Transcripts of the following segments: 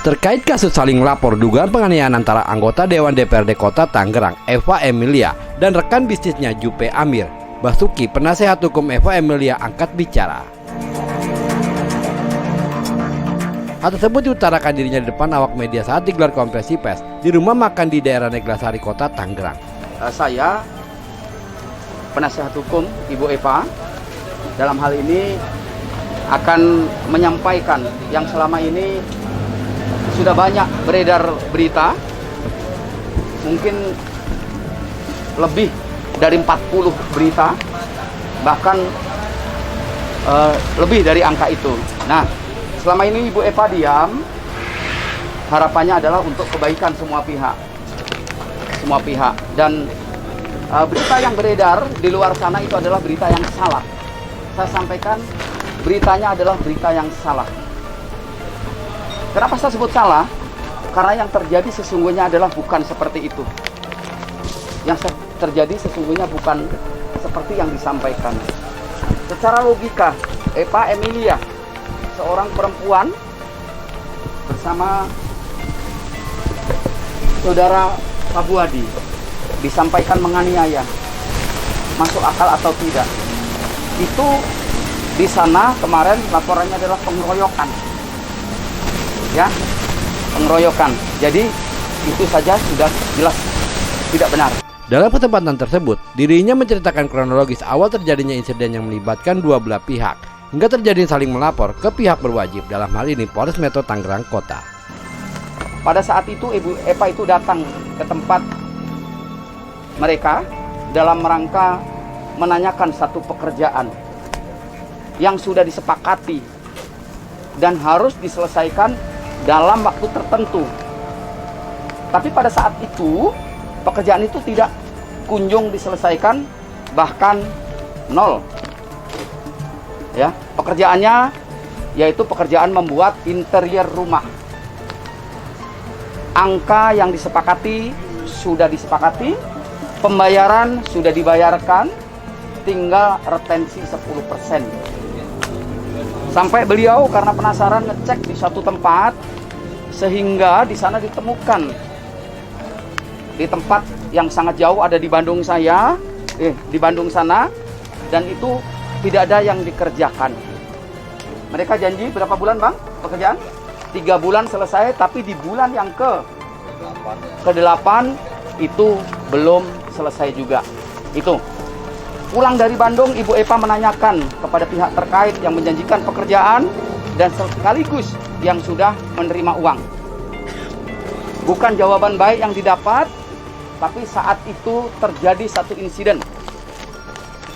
terkait kasus saling melapor dugaan penganiayaan antara anggota Dewan DPRD Kota Tangerang Eva Emilia dan rekan bisnisnya Jupe Amir. Basuki, penasehat hukum Eva Emilia, angkat bicara. Hal tersebut diutarakan dirinya di depan awak media saat digelar konferensi pers di rumah makan di daerah Neglasari Kota Tangerang. Saya penasehat hukum Ibu Eva dalam hal ini akan menyampaikan yang selama ini sudah banyak beredar berita, mungkin lebih dari 40 berita, bahkan lebih dari angka itu. Nah, selama ini Ibu Eva diam, harapannya adalah untuk kebaikan semua pihak. Dan berita yang beredar di luar sana itu adalah berita yang salah. Saya sampaikan, beritanya adalah berita yang salah. Kenapa saya sebut salah? Karena yang terjadi sesungguhnya adalah bukan seperti itu. Yang terjadi sesungguhnya bukan seperti yang disampaikan. Secara logika, Eva Emilia, seorang perempuan bersama saudara Pak Buadi, disampaikan menganiaya. Masuk akal atau tidak? Itu di sana kemarin laporannya adalah pengeroyokan. Ya, pengeroyokan. Jadi itu saja sudah jelas tidak benar. Dalam kesempatan tersebut, dirinya menceritakan kronologis awal terjadinya insiden yang melibatkan dua belah pihak hingga terjadi saling melapor ke pihak berwajib, dalam hal ini Polres Metro Tangerang Kota. Pada saat itu Ibu Eva itu datang ke tempat mereka dalam rangka menanyakan satu pekerjaan yang sudah disepakati dan harus diselesaikan dalam waktu tertentu. Tapi pada saat itu pekerjaan itu tidak kunjung diselesaikan, bahkan nol. Ya, pekerjaannya yaitu pekerjaan membuat interior rumah. Angka yang disepakati sudah disepakati, pembayaran sudah dibayarkan, tinggal retensi 10%. Sampai beliau karena penasaran ngecek di suatu tempat, sehingga di sana ditemukan di tempat yang sangat jauh, ada di Bandung di Bandung sana, dan itu tidak ada yang dikerjakan. Mereka janji berapa bulan bang pekerjaan? 3 bulan selesai, tapi di bulan yang ke-8 itu belum selesai juga. Itu pulang dari Bandung, Ibu Eva menanyakan kepada pihak terkait yang menjanjikan pekerjaan dan sekaligus yang sudah menerima uang. Bukan jawaban baik yang didapat, tapi saat itu terjadi satu insiden.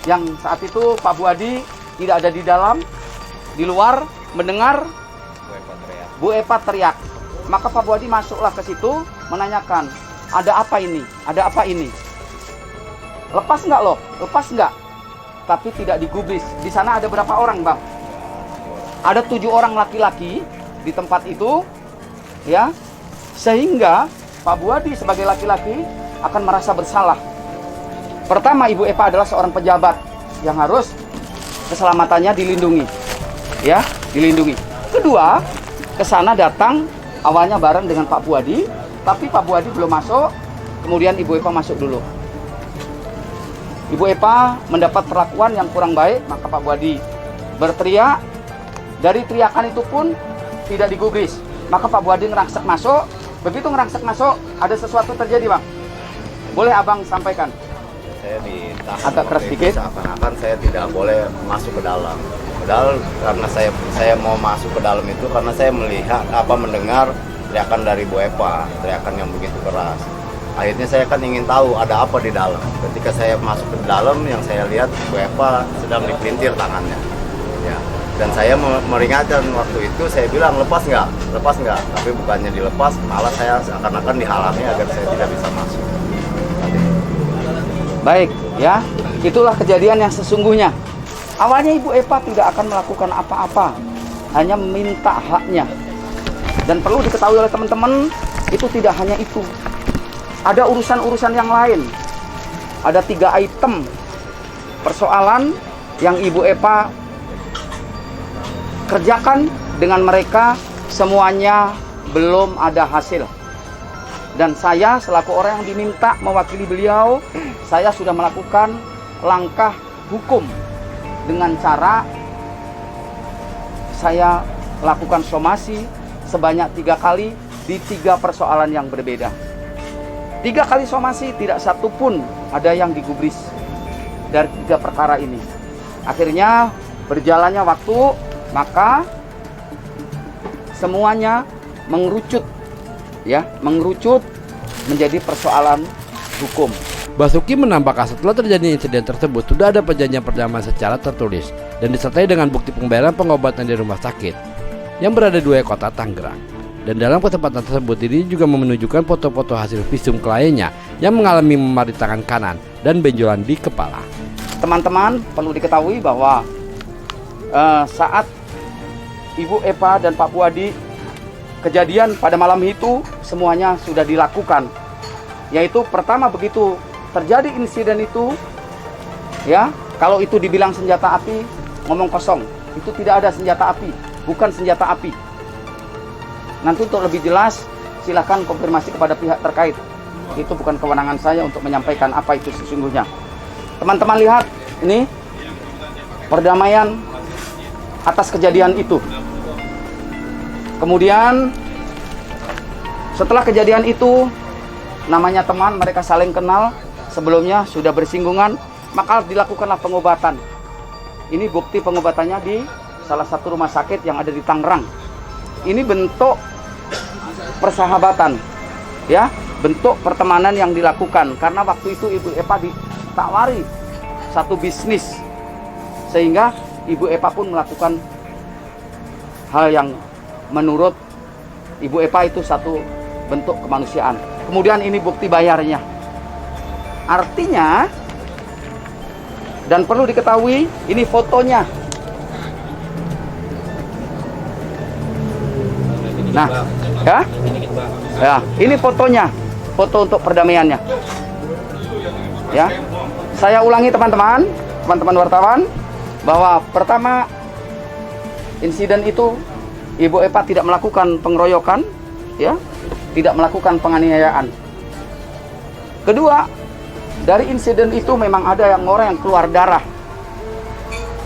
Yang saat itu Pak Buadi tidak ada di dalam, di luar mendengar Bu Eva teriak. Maka Pak Buadi masuklah ke situ menanyakan, ada apa ini? Ada apa ini? Lepas nggak loh? Lepas nggak? Tapi tidak digubris. Di sana ada berapa orang bang? Ada 7 orang laki-laki di tempat itu, ya. Sehingga Pak Buadi sebagai laki-laki akan merasa bersalah. Pertama, Ibu Eva adalah seorang pejabat yang harus keselamatannya dilindungi, ya, dilindungi. Kedua, ke sana datang awalnya bareng dengan Pak Buadi, tapi Pak Buadi belum masuk. Kemudian Ibu Eva masuk dulu. Ibu Eva mendapat perlakuan yang kurang baik, maka Pak Buadi berteriak. Dari teriakan itu pun tidak digubris, maka Pak Buadi ngerangsek masuk. Begitu ngerangsek masuk, ada sesuatu terjadi bang. Boleh abang sampaikan? Saya ditahan agak keras dikit. Seakan-akan saya tidak boleh masuk ke dalam. Padahal karena saya mau masuk ke dalam itu karena saya mendengar teriakan dari Bu Eva, teriakan yang begitu keras. Akhirnya saya kan ingin tahu ada apa di dalam. Ketika saya masuk ke dalam, yang saya lihat Bu Eva sedang dipelintir tangannya. Ya. Dan saya meringatkan waktu itu, saya bilang lepas nggak, tapi bukannya dilepas, malah saya seakan-akan dihalangi agar saya tidak bisa masuk. Baik, ya, itulah kejadian yang sesungguhnya. Awalnya Ibu Eva tidak akan melakukan apa-apa, hanya meminta haknya. Dan perlu diketahui oleh teman-teman, itu tidak hanya itu. Ada urusan-urusan yang lain. Ada 3 item persoalan yang Ibu Eva kerjakan dengan mereka, semuanya belum ada hasil. Dan saya selaku orang yang diminta mewakili beliau, saya sudah melakukan langkah hukum dengan cara saya lakukan somasi sebanyak 3 kali di 3 persoalan yang berbeda. 3 kali somasi tidak satu pun ada yang digubris dari 3 perkara ini. Akhirnya berjalannya waktu, maka semuanya mengerucut menjadi persoalan hukum. Basuki menambahkan setelah terjadi insiden tersebut sudah ada perjanjian perdamaian secara tertulis dan disertai dengan bukti pembayaran pengobatan di rumah sakit yang berada di kota Tangerang. Dan dalam kesempatan tersebut diri juga menunjukkan foto-foto hasil visum kliennya yang mengalami memar di tangan kanan dan benjolan di kepala. Teman-teman perlu diketahui bahwa saat Ibu Eva dan Pak Puadi kejadian pada malam itu semuanya sudah dilakukan. Yaitu pertama begitu terjadi insiden itu, ya, kalau itu dibilang senjata api, ngomong kosong. Itu tidak ada senjata api, bukan senjata api. Nanti untuk lebih jelas silahkan konfirmasi kepada pihak terkait. Itu bukan kewenangan saya untuk menyampaikan apa itu sesungguhnya. Teman-teman lihat ini perdamaian atas kejadian itu. Kemudian setelah kejadian itu, namanya teman, mereka saling kenal, sebelumnya sudah bersinggungan, maka dilakukanlah pengobatan. Ini bukti pengobatannya di salah satu rumah sakit yang ada di Tangerang. Ini bentuk persahabatan, ya, bentuk pertemanan yang dilakukan. Karena waktu itu Ibu Eva ditawari satu bisnis, sehingga Ibu Eva pun melakukan hal yang menurut Ibu Eva itu satu bentuk kemanusiaan. Kemudian ini bukti bayarnya. Artinya, dan perlu diketahui, ini fotonya. Nah, ya, ini fotonya, foto untuk perdamaiannya. Ya, saya ulangi teman-teman wartawan, bahwa pertama insiden itu Ibu Eva tidak melakukan pengeroyokan, ya, tidak melakukan penganiayaan. Kedua, dari insiden itu memang ada orang yang keluar darah,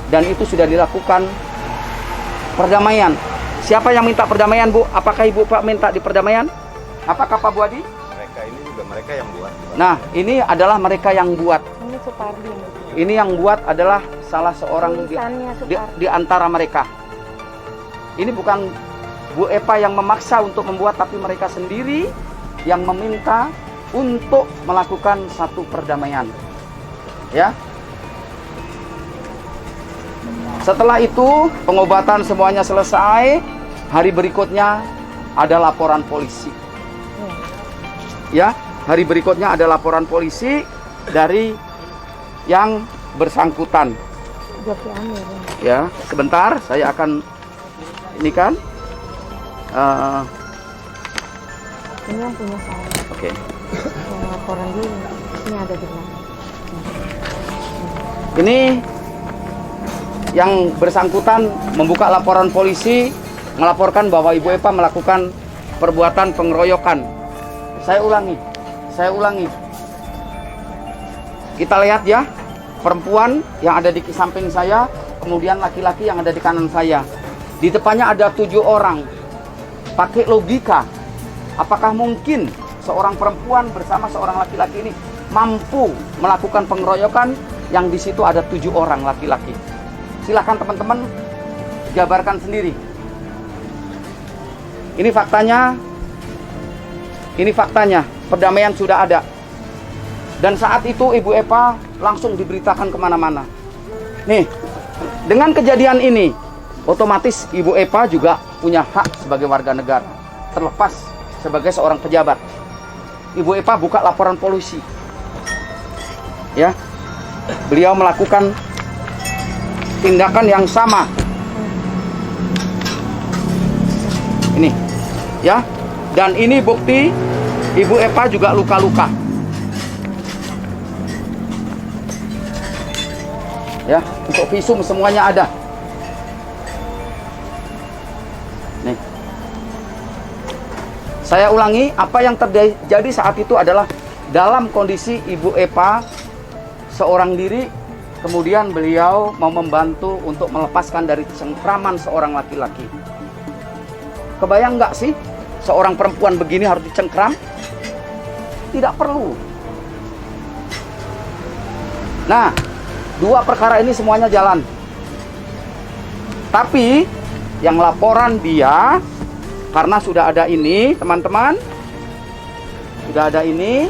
dan itu sudah dilakukan perdamaian. Siapa yang minta perdamaian, Bu? Apakah Ibu Pak minta di perdamaian? Apakah Pak Buadi? Mereka ini juga mereka yang buat. Nah, ini adalah mereka yang buat. Ini Supardi. Ini yang buat adalah salah seorang di antara mereka. Ini bukan Bu Eva yang memaksa untuk membuat, tapi mereka sendiri yang meminta untuk melakukan satu perdamaian. Ya. Setelah itu pengobatan semuanya selesai. Hari berikutnya ada laporan polisi. Ya, hari berikutnya ada laporan polisi dari yang bersangkutan. Ya, sebentar saya akan ini kan. Ini yang punya saya. Oke. Yang laporan dulu. Ini ada di belakang. Ini yang bersangkutan membuka laporan polisi, melaporkan bahwa Ibu Eva melakukan perbuatan pengeroyokan. Saya ulangi. Kita lihat ya, perempuan yang ada di samping saya, kemudian laki-laki yang ada di kanan saya. Di depannya ada 7 orang. Pakai logika, apakah mungkin seorang perempuan bersama seorang laki-laki ini mampu melakukan pengeroyokan yang di situ ada 7 orang laki-laki? Silahkan teman-teman jabarkan sendiri. Ini faktanya, perdamaian sudah ada. Dan saat itu Ibu Eva langsung diberitakan kemana-mana. Nih, dengan kejadian ini, otomatis Ibu Eva juga punya hak sebagai warga negara, terlepas sebagai seorang pejabat. Ibu Eva buka laporan polisi. Ya, beliau melakukan tindakan yang sama. Ini, ya, dan ini bukti Ibu Eva juga luka-luka. Ya, untuk visum semuanya ada. Nih. Saya ulangi, apa yang terjadi saat itu adalah dalam kondisi Ibu Epa seorang diri, kemudian beliau mau membantu untuk melepaskan dari cengkraman seorang laki-laki. Kebayang nggak sih seorang perempuan begini harus dicengkram? Tidak perlu. Nah, dua perkara ini semuanya jalan. Tapi yang laporan dia, karena sudah ada ini, teman-teman, sudah ada ini,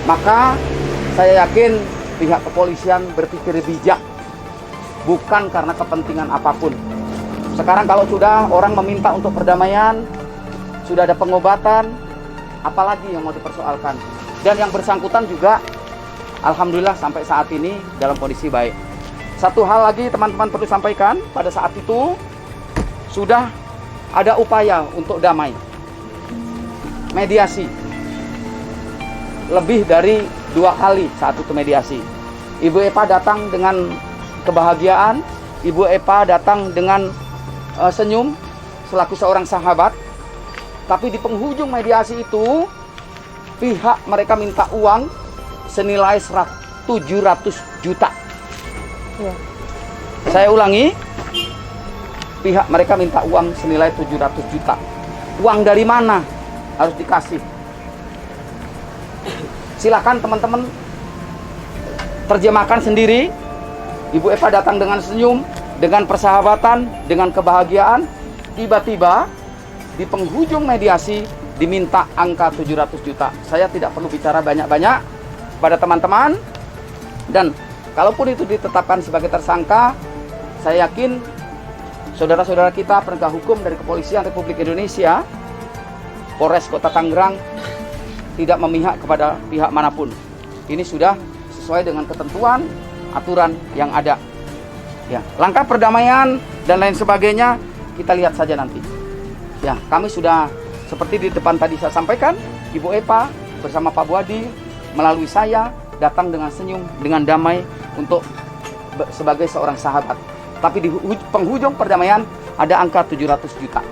maka saya yakin pihak kepolisian berpikir bijak, bukan karena kepentingan apapun. Sekarang kalau sudah orang meminta untuk perdamaian, sudah ada pengobatan, apalagi yang mau dipersoalkan. Dan yang bersangkutan juga, alhamdulillah sampai saat ini dalam kondisi baik. Satu hal lagi teman-teman perlu sampaikan, pada saat itu sudah ada upaya untuk damai, mediasi, lebih dari 2 kali saat itu mediasi. Ibu Epa datang dengan kebahagiaan, Ibu Epa datang dengan senyum selaku seorang sahabat. Tapi di penghujung mediasi itu, pihak mereka minta uang senilai 700 juta. Iya. Saya ulangi, pihak mereka minta uang senilai 700 juta. Uang dari mana harus dikasih? Silakan teman-teman terjemahkan sendiri. Ibu Epa datang dengan senyum, dengan persahabatan, dengan kebahagiaan. Tiba-tiba di penghujung mediasi diminta angka 700 juta. Saya tidak perlu bicara banyak-banyak pada teman-teman. Dan kalaupun itu ditetapkan sebagai tersangka, saya yakin saudara-saudara kita penegak hukum dari Kepolisian Republik Indonesia, Polres Kota Tangerang, tidak memihak kepada pihak manapun. Ini sudah sesuai dengan ketentuan, aturan yang ada. Ya, langkah perdamaian dan lain sebagainya kita lihat saja nanti. Ya, kami sudah seperti di depan tadi saya sampaikan, Ibu Epa bersama Pak Buadi melalui saya datang dengan senyum, dengan damai untuk sebagai seorang sahabat. Tapi di penghujung perdamaian ada angka 700 juta.